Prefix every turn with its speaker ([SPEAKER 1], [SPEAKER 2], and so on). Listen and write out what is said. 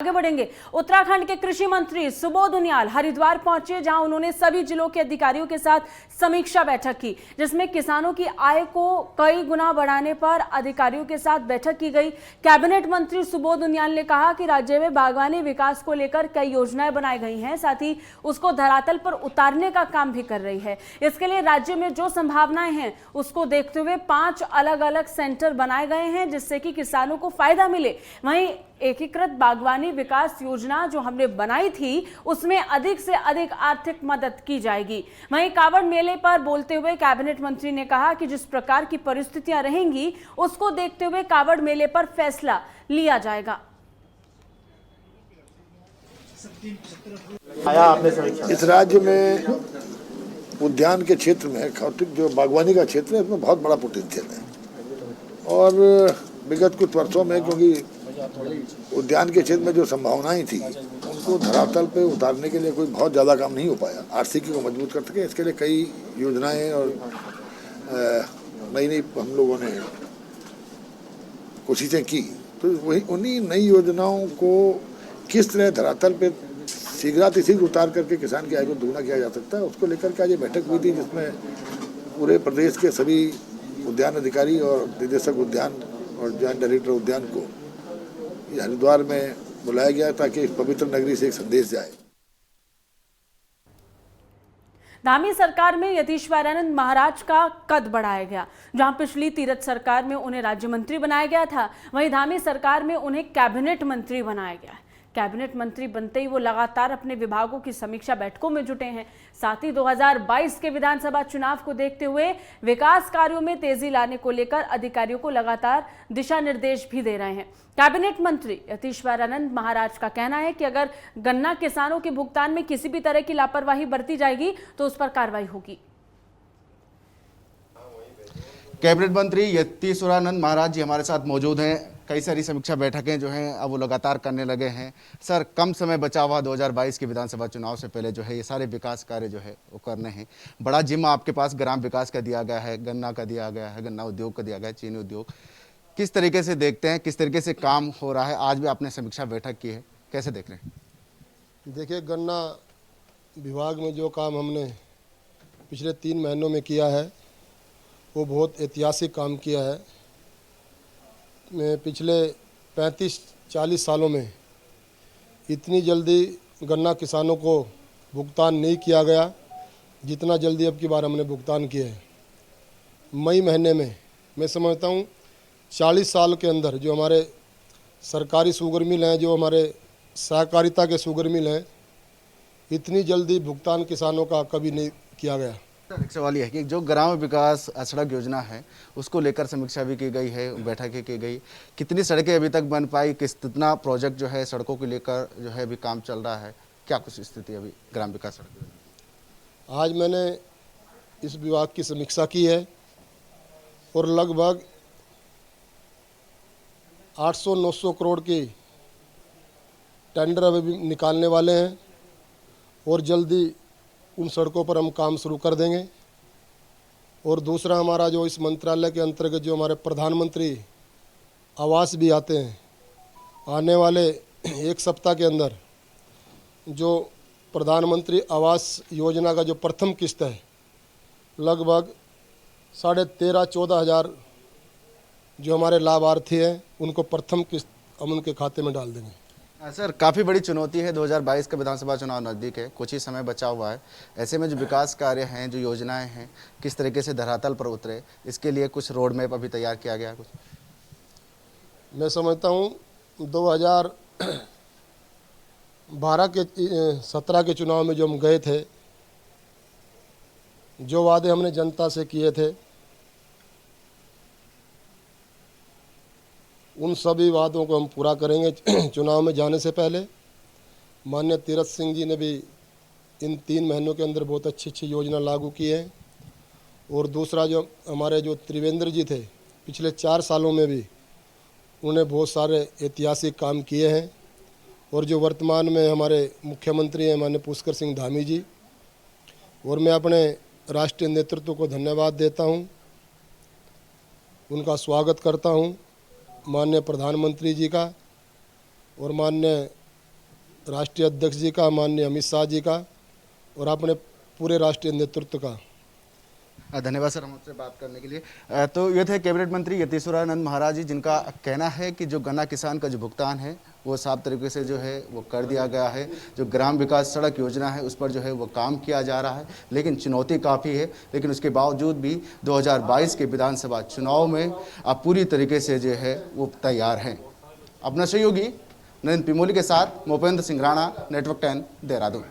[SPEAKER 1] आगे बढ़ेंगे। उत्तराखंड के कृषि मंत्री सुबोध उनियाल हरिद्वार पहुंचे, जहां उन्होंने सभी जिलों के अधिकारियों के साथ समीक्षा बैठक की, जिसमें किसानों की आय को कई गुना बढ़ाने पर अधिकारियों के साथ बैठक की गई। कैबिनेट मंत्री सुबोध उनियाल ने कहा कि राज्य में बागवानी विकास को लेकर कई योजनाएं बनाई गई हैं, साथ ही उसको धरातल पर उतारने का काम भी कर रही है। इसके लिए राज्य में जो संभावनाएं हैं उसको देखते हुए 5 अलग अलग सेंटर बनाए गए हैं, जिससे कि किसानों को फायदा मिले। वहीं एकीकृत बागवानी विकास योजना जो हमने बनाई थी उसमें अधिक से अधिक आर्थिक मदद की जाएगी। वहीं कावड़ मेले पर बोलते हुए कैबिनेट मंत्री ने कहा कि जिस प्रकार की परिस्थितियां रहेंगी उसको देखते हुए कावड़ मेले पर फैसला लिया जाएगा।
[SPEAKER 2] इस राज्य में उद्यान के क्षेत्र में खासकर जो बागवानी का क्षेत्र है उसमें बहुत बड़ा पोटेंशियल है और विगत कुछ वर्षों में क्योंकि उद्यान के क्षेत्र में जो संभावनाएं थी उनको धरातल पे उतारने के लिए कोई बहुत ज़्यादा काम नहीं हो पाया। आर्थिकी को मजबूत कर सके इसके लिए कई योजनाएं और नई हम लोगों ने कोशिशें की, तो वही उन्हीं नई योजनाओं को किस तरह धरातल पे शीघ्र उतार करके किसान की आय को दोगुना किया जा सकता है, उसको लेकर के आज ये बैठक हुई थी, जिसमें पूरे प्रदेश के सभी उद्यान अधिकारी और निदेशक उद्यान और जॉइंट डायरेक्टर उद्यान को हरिद्वार में बुलाया गया ताकि इस पवित्र नगरी से एक संदेश जाए।
[SPEAKER 1] धामी सरकार में यतीश्वरानंद महाराज का कद बढ़ाया गया। जहां पिछली तीरथ सरकार में उन्हें राज्य मंत्री बनाया गया था, वहीं धामी सरकार में उन्हें कैबिनेट मंत्री बनाया गया है। कैबिनेट मंत्री बनते ही वो लगातार अपने विभागों की समीक्षा बैठकों में जुटे हैं। साथ ही 2022 के विधानसभा चुनाव को देखते हुए विकास कार्यों में तेजी लाने को लेकर अधिकारियों को लगातार दिशा निर्देश भी दे रहे हैं। कैबिनेट मंत्री यतीश्वरानंद महाराज का कहना है कि अगर गन्ना किसानों के भुगतान में किसी भी तरह की लापरवाही बरती जाएगी तो उस पर कार्रवाई होगी।
[SPEAKER 3] कैबिनेट मंत्री यतीश्वरानंद महाराज जी हमारे साथ मौजूद हैं। कई सारी समीक्षा बैठकें जो हैं अब वो लगातार करने लगे हैं। सर, कम समय बचा हुआ 2022 के विधानसभा चुनाव से पहले जो है ये सारे विकास कार्य जो है वो करने हैं। बड़ा जिम्मा आपके पास ग्राम विकास का दिया गया है, गन्ना का दिया गया है, गन्ना उद्योग का दिया गया है, चीनी उद्योग। किस तरीके से देखते हैं, किस तरीके से काम हो रहा है? आज भी आपने समीक्षा बैठक की है, कैसे देख रहे हैं?
[SPEAKER 4] देखिए, गन्ना विभाग में जो काम हमने पिछले 3 महीनों में किया है वो बहुत ऐतिहासिक काम किया है। पिछले 35-40 सालों में इतनी जल्दी गन्ना किसानों को भुगतान नहीं किया गया जितना जल्दी अब की बार हमने भुगतान किया है। मई महीने में मैं समझता हूँ 40 साल के अंदर जो हमारे सरकारी शुगर मिल हैं, जो हमारे सहकारिता के शुगर मिल हैं, इतनी जल्दी भुगतान किसानों का कभी नहीं किया गया।
[SPEAKER 3] एक सवाल ये है कि जो ग्राम विकास सड़क योजना है उसको लेकर समीक्षा भी की गई है, बैठकें की गई। कितनी सड़कें अभी तक बन पाई, कितना प्रोजेक्ट जो है सड़कों को लेकर जो है अभी काम चल रहा है, क्या कुछ स्थिति अभी ग्राम विकास सड़क योजना?
[SPEAKER 4] आज मैंने इस विभाग की समीक्षा की है और लगभग 800-900 करोड़ की टेंडर अभी निकालने वाले हैं और जल्दी उन सड़कों पर हम काम शुरू कर देंगे। और दूसरा, हमारा जो इस मंत्रालय के अंतर्गत जो हमारे प्रधानमंत्री आवास भी आते हैं, आने वाले 1 सप्ताह के अंदर जो प्रधानमंत्री आवास योजना का जो प्रथम किस्त है, लगभग 13,500-14 हज़ार जो हमारे लाभार्थी हैं उनको प्रथम किस्त हम उनके खाते में डाल देंगे।
[SPEAKER 3] सर, काफ़ी बड़ी चुनौती है, 2022 का विधानसभा चुनाव नज़दीक है, कुछ ही समय बचा हुआ है। ऐसे में जो विकास कार्य हैं, जो योजनाएं हैं, किस तरीके से धरातल पर उतरे, इसके लिए कुछ रोड मैप अभी तैयार किया गया कुछ?
[SPEAKER 4] मैं समझता हूँ 2017 के चुनाव में जो हम गए थे, जो वादे हमने जनता से किए थे, उन सभी वादों को हम पूरा करेंगे। चुनाव में जाने से पहले माननीय तीरथ सिंह जी ने भी इन 3 महीनों के अंदर बहुत अच्छी योजना लागू की है। और दूसरा, जो हमारे जो त्रिवेंद्र जी थे, पिछले 4 सालों में भी उन्हें बहुत सारे ऐतिहासिक काम किए हैं। और जो वर्तमान में हमारे मुख्यमंत्री हैं माननीय पुष्कर सिंह धामी जी, और मैं अपने राष्ट्रीय नेतृत्व को धन्यवाद देता हूं, उनका स्वागत करता हूं, माननीय प्रधानमंत्री जी का और माननीय राष्ट्रीय अध्यक्ष जी का, माननीय अमित शाह जी का और अपने पूरे राष्ट्रीय नेतृत्व का।
[SPEAKER 3] धन्यवाद सर हमसे बात करने के लिए। तो ये थे कैबिनेट मंत्री यतीश्वरानंद महाराज जी, जिनका कहना है कि जो गन्ना किसान का जो भुगतान है वो साफ तरीके से जो है वो कर दिया गया है। जो ग्राम विकास सड़क योजना है उस पर जो है वो काम किया जा रहा है, लेकिन चुनौती काफ़ी है। लेकिन उसके बावजूद भी 2022 के विधानसभा चुनाव में आप पूरी तरीके से जो है वो तैयार हैं। अपना सहयोगी नरेंद्र पिमोली के साथ मोपेंद्र सिंह राणा, नेटवर्क 10, देहरादून।